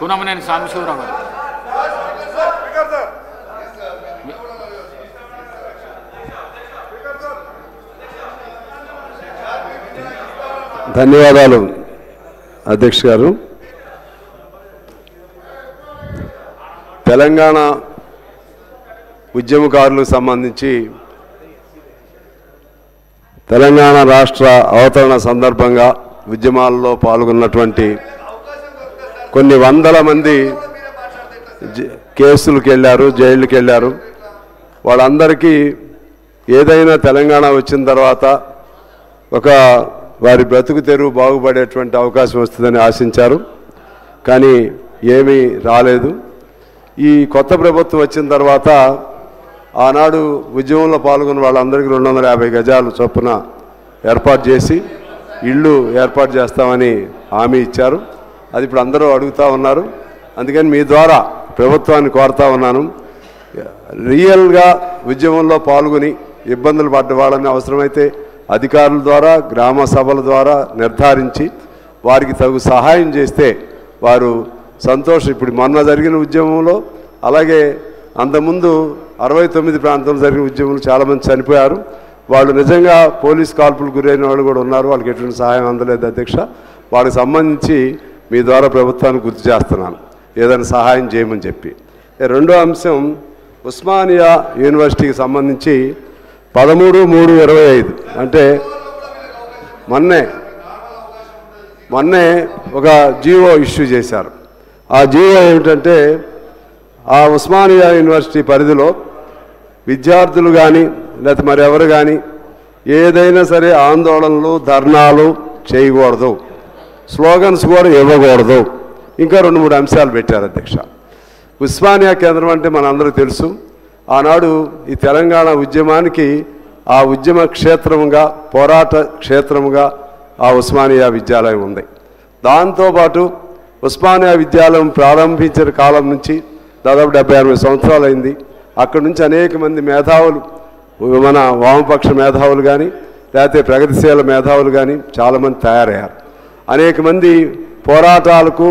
కూనమనేని సాంబశివరావు గారు. ధన్యవాదాలు అధ్యక్ష గారు. తెలంగాణ ఉద్యమకారులకు సంబంధించి తెలంగాణ రాష్ట్ర అవతరణ సందర్భంగా ఉద్యమాల్లో పాల్గొన్నటువంటి కొన్ని వందల మంది కేసులకు వెళ్ళారు, జైళ్ళకి వెళ్ళారు. వాళ్ళందరికీ ఏదైనా తెలంగాణ వచ్చిన తర్వాత ఒక వారి బ్రతుకు తెరువు బాగుపడేటువంటి అవకాశం వస్తుందని ఆశించారు. కానీ ఏమీ రాలేదు. ఈ కొత్త ప్రభుత్వం వచ్చిన తర్వాత ఆనాడు ఉద్యమంలో పాల్గొన్న వాళ్ళందరికీ 250 గజాలు చొప్పున ఏర్పాటు చేసి ఇళ్ళు ఏర్పాటు చేస్తామని హామీ ఇచ్చారు. అది ఇప్పుడు అందరూ అడుగుతూ ఉన్నారు. అందుకని మీ ద్వారా ప్రభుత్వాన్ని కోరుతా ఉన్నాను, రియల్గా ఉద్యమంలో పాల్గొని ఇబ్బందులు పడ్డ వాళ్ళని అవసరమైతే అధికారుల ద్వారా గ్రామ సభల ద్వారా నిర్ధారించి వారికి తగు సహాయం చేస్తే వారు సంతోషం. ఇప్పుడు మొన్న జరిగిన ఉద్యమంలో అలాగే అంతకుముందు 69 ప్రాంతంలో జరిగిన ఉద్యమంలో చాలామంది చనిపోయారు. వాళ్ళు నిజంగా పోలీస్ కాల్పులకు గురైన వాళ్ళు కూడా ఉన్నారు. వాళ్ళకి ఎటువంటి సహాయం అందలేదు అధ్యక్ష. వాళ్ళకి సంబంధించి మీ ద్వారా ప్రభుత్వాన్ని గుర్తు చేస్తున్నాను, ఏదైనా సహాయం చేయమని చెప్పి. రెండో అంశం, ఉస్మానియా యూనివర్సిటీకి సంబంధించి 13/3/25 అంటే మొన్నే ఒక జీవో ఇష్యూ చేశారు. ఆ జీవో ఏమిటంటే ఆ ఉస్మానియా యూనివర్సిటీ పరిధిలో విద్యార్థులు కానీ లేకపోతే మరెవరు కానీ ఏదైనా సరే ఆందోళనలు ధర్నాలు చేయకూడదు, స్లోగన్స్ కూడా ఇవ్వకూడదు. ఇంకా 2-3 అంశాలు పెట్టారు అధ్యక్ష. ఉస్మానియా కేంద్రం అంటే మనందరికీ తెలుసు, ఆనాడు ఈ తెలంగాణ ఉద్యమానికి ఆ ఉద్యమ క్షేత్రముగా పోరాట క్షేత్రముగా ఆ ఉస్మానియా విద్యాలయం ఉంది. దాంతోపాటు ఉస్మానియా విద్యాలయం ప్రారంభించిన కాలం నుంచి దాదాపు 70-80 సంవత్సరాలు అయింది. అక్కడి నుంచి అనేక మంది మేధావులు, మన వామపక్ష మేధావులు కానీ లేకపోతే ప్రగతిశీల మేధావులు కానీ చాలామంది తయారయ్యారు. అనేక మంది పోరాటాలకు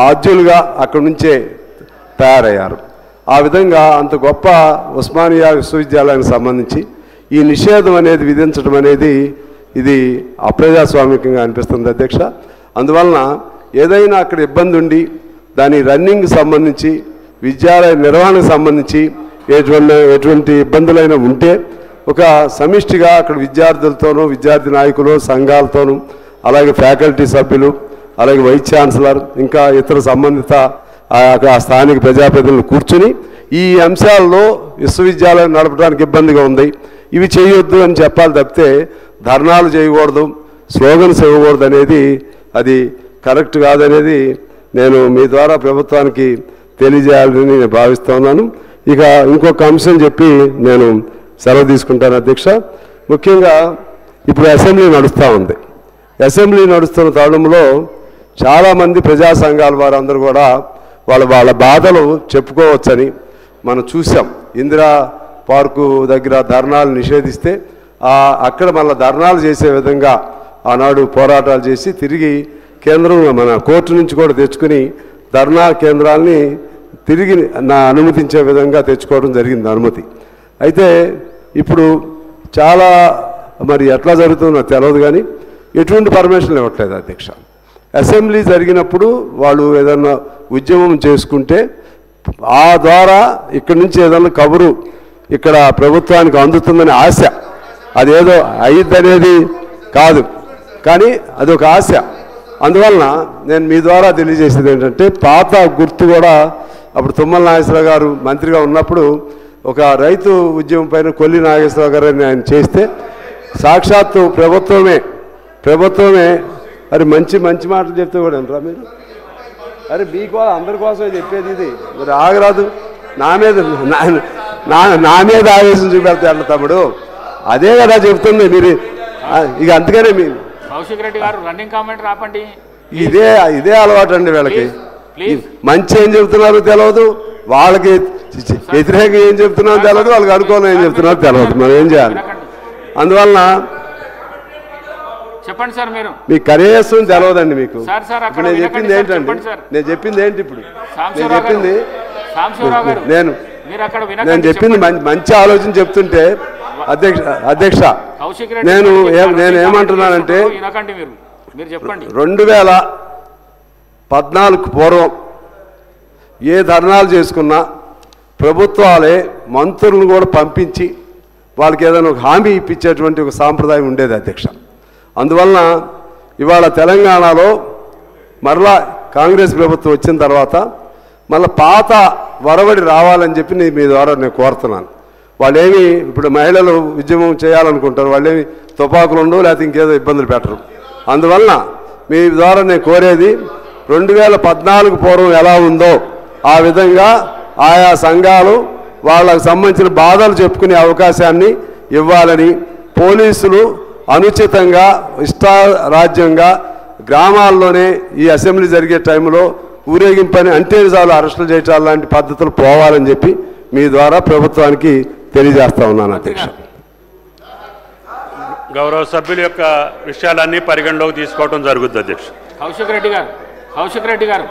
ఆద్యులుగా అక్కడి నుంచే తయారయ్యారు. ఆ విధంగా అంత గొప్ప ఉస్మానియా విశ్వవిద్యాలయానికి సంబంధించి ఈ నిషేధం అనేది విధించడం అనేది ఇది అప్రజాస్వామికంగా అనిపిస్తుంది అధ్యక్ష. అందువలన ఏదైనా అక్కడ ఇబ్బంది ఉండి దాని రన్నింగ్ సంబంధించి విద్యాలయ నిర్వహణకు సంబంధించి ఎటువంటి ఇబ్బందులైనా ఉంటే ఒక సమిష్టిగా అక్కడ విద్యార్థులతోనూ విద్యార్థి నాయకులు సంఘాలతోనూ అలాగే ఫ్యాకల్టీ సభ్యులు అలాగే వైస్ ఛాన్సలర్ ఇంకా ఇతర సంబంధిత ఆ స్థానిక ప్రజాప్రతినిధులు కూర్చుని ఈ అంశాల్లో విశ్వవిద్యాలయం నడపడానికి ఇబ్బందిగా ఉంది, ఇవి చేయొద్దు అని చెప్పాలి తప్పితే ధర్నాలు చేయకూడదు, స్లోగన్స్ ఇవ్వకూడదు అనేది అది కరెక్ట్ కాదనేది నేను మీ ద్వారా ప్రభుత్వానికి తెలియజేయాలని నేను భావిస్తున్నాను. ఇక ఇంకొక అంశం చెప్పి నేను సెలవు తీసుకుంటాను అధ్యక్ష. ముఖ్యంగా ఇప్పుడు అసెంబ్లీ నడుస్తూ ఉంది. అసెంబ్లీ నడుస్తున్న తరుణంలో చాలామంది ప్రజా సంఘాల వారందరూ కూడా వాళ్ళ బాధలు చెప్పుకోవచ్చని మనం చూసాం. ఇందిరా పార్కు దగ్గర ధర్నాలు నిషేధిస్తే అక్కడ మళ్ళీ ధర్నాలు చేసే విధంగా ఆనాడు పోరాటాలు చేసి తిరిగి కేంద్రం మన కోర్టు నుంచి కూడా తెచ్చుకుని ధర్నా కేంద్రాలని తిరిగి అనుమతించే విధంగా తెచ్చుకోవడం జరిగింది అనుమతి. అయితే ఇప్పుడు చాలా మరి ఎట్లా జరుగుతుందో తెలియదు కానీ ఎటువంటి పర్మిషన్లు ఇవ్వట్లేదు అధ్యక్ష. అసెంబ్లీ జరిగినప్పుడు వాళ్ళు ఏదన్నా ఉద్యమం చేసుకుంటే ఆ ద్వారా ఇక్కడి నుంచి ఏదన్నా కబురు ఇక్కడ ప్రభుత్వానికి అందుతుందని ఆశ, అదేదో అయ్యిద్దనేది కాదు కానీ అదొక ఆశ. అందువలన నేను మీ ద్వారా తెలియజేసేది ఏంటంటే పాత గుర్తు కూడా అప్పుడు తుమ్మల నాగేశ్వరరావు గారు మంత్రిగా ఉన్నప్పుడు ఒక రైతు ఉద్యమం పైన కొల్లి నాగేశ్వరరావు గారు ఆయన చేస్తే సాక్షాత్తు ప్రభుత్వమే అరే మంచి మాటలు చెప్తే కూడా అంటారా మీరు? అరే మీకు అందరి కోసమే చెప్పేది ఇది, మరి ఆగరాదు. నా మీద ఆవేశం చూపెడతా అన్న తమ్ముడు, అదే కదా చెప్తుంది మీరు. ఇక అందుకనే మీరు కౌశిక్ రెడ్డి గారు రన్నింగ్ కామెంట్ రాపండి. ఇదే అలవాటు అండి వీళ్ళకి. మంచి ఏం చెప్తున్నారో తెలియదు, వాళ్ళకి వ్యతిరేకంగా ఏం చెప్తున్నారో తెలియదు, వాళ్ళకి అనుకూలం ఏం చెప్తున్నారో తెలియదు. మనం ఏం చేయాలి? అందువలన చెప్పండి సార్ మీరు. మీకు కనీసం తెలవదండి మీకు. సార్ అక్కడ నేను చెప్పింది ఏంటండి, నేను చెప్పింది ఏంటి ఇప్పుడు నేను చెప్పింది నేను చెప్పింది మంచి ఆలోచన చెప్తుంటే అధ్యక్ష నేను ఏమంటున్నానంటే 2014 పూర్వం ఏ ధర్నాలు చేసుకున్నా ప్రభుత్వాలే మంత్రులను కూడా పంపించి వాళ్ళకి ఏదైనా ఒక హామీ ఇప్పించేటువంటి ఒక సాంప్రదాయం ఉండేది అధ్యక్ష. అందువలన ఇవాళ తెలంగాణలో మరలా కాంగ్రెస్ ప్రభుత్వం వచ్చిన తర్వాత మళ్ళీ పాత వరవడి రావాలని చెప్పి మీ ద్వారా నేను కోరుతున్నాను. వాళ్ళేమి ఇప్పుడు మహిళలు ఉద్యమం చేయాలనుకుంటారు, వాళ్ళేమి తుపాకులు ఉండవు లేకపోతే ఇంకేదో ఇబ్బందులు పెట్టరు. అందువలన మీ ద్వారా నేను కోరేది 2014 పూర్వం ఎలా ఉందో ఆ విధంగా ఆయా సంఘాలు వాళ్ళకు సంబంధించిన బాధలు చెప్పుకునే అవకాశాన్ని ఇవ్వాలని, పోలీసులు అనుచితంగా ఇష్టారాజ్యంగా గ్రామాల్లోనే ఈ అసెంబ్లీ జరిగే టైంలో ఊరేగింపని అంటే చాలు అరెస్టులు చేయటం లాంటి పద్ధతులు పోవాలని చెప్పి మీ ద్వారా ప్రభుత్వానికి తెలియజేస్తా ఉన్నాను అధ్యక్ష. గౌరవ సభ్యుల యొక్క విషయాలన్నీ పరిగణలోకి తీసుకోవడం జరుగుతుంది అధ్యక్ష. కౌశిక్ రెడ్డి గారు